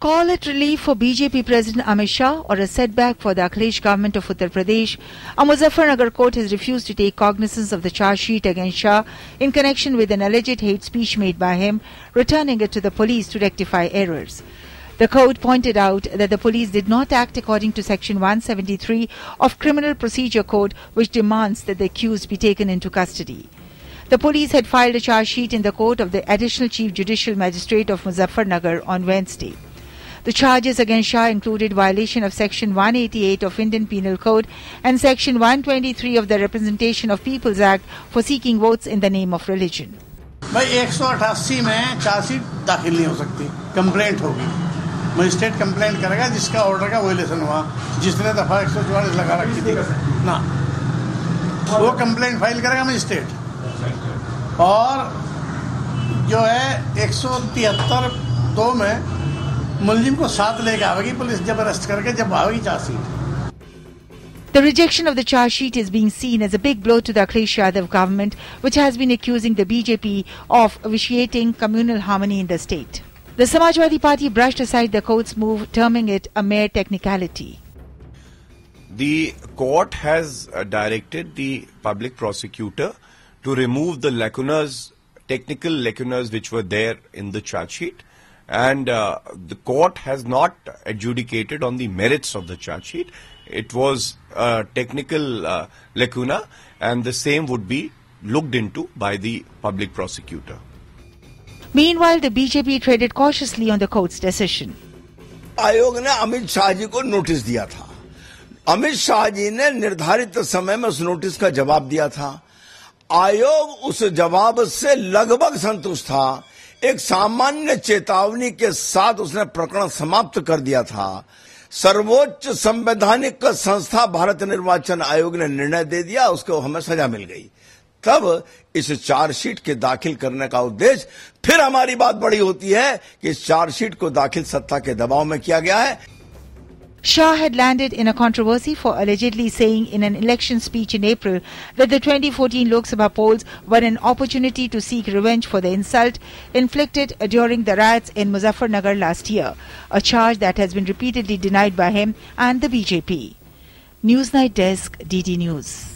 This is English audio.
Call it relief for BJP President Amit Shah or a setback for the Akhilesh government of Uttar Pradesh, a Muzaffarnagar court has refused to take cognizance of the charge sheet against Shah in connection with an alleged hate speech made by him, returning it to the police to rectify errors. The court pointed out that the police did not act according to Section 173 of Criminal Procedure Code, which demands that the accused be taken into custody. The police had filed a charge sheet in the court of the Additional Chief Judicial Magistrate of Muzaffarnagar on Wednesday. The charges against Shah included violation of Section 188 of Indian Penal Code and Section 123 of the Representation of People's Act for seeking votes in the name of religion. भाई 188 में chargesheet दाखिल नहीं हो सकती, complaint होगी। Magistrate complaint करेगा जिसका order का वायलेशन हुआ, जिसने दफा 144 लगा रखी थी ना, वो कंप्लेंट फाइल करेगा मजिस्ट्रेट। और जो है 173(2) में मुलजिम को साथ लेके आवेगी पुलिस, जब अरेस्ट करके जब आवेगी chargesheet. The rejection of the charge sheet is being seen as a big blow to the Akhilesh Yadav government, which has been accusing the BJP of vitiating communal harmony in the state. The Samajwadi Party brushed aside the court's move, terming it a mere technicality. The court has directed the public prosecutor to remove the lacunas, technical lacunas which were there in the charge sheet. And the court has not adjudicated on the merits of the charge sheet. It was a technical lacuna, and the same would be looked into by the public prosecutor. Meanwhile, the BJP treaded cautiously on the court's decision. आयोग ने अमित शाह जी को notice दिया था। अमित शाह जी ने निर्धारित समय में उस नोटिस का जवाब दिया था। आयोग उस जवाब से लगभग संतुष्ट था। एक सामान्य चेतावनी के साथ उसने प्रकरण समाप्त कर दिया था। सर्वोच्च संवैधानिक संस्था भारत निर्वाचन आयोग ने निर्णय दे दिया, उसको हमें सजा मिल गई। तब इस चार्जशीट के दाखिल करने का उद्देश्य फिर हमारी बात बड़ी होती है कि इस चार्जशीट को दाखिल सत्ता के दबाव में किया गया है। Shah had landed in a controversy for allegedly saying in an election speech in April that the 2014 Lok Sabha polls were an opportunity to seek revenge for the insult inflicted during the riots in Muzaffarnagar last year, a charge that has been repeatedly denied by him and the BJP. Newsnight Desk, DD News.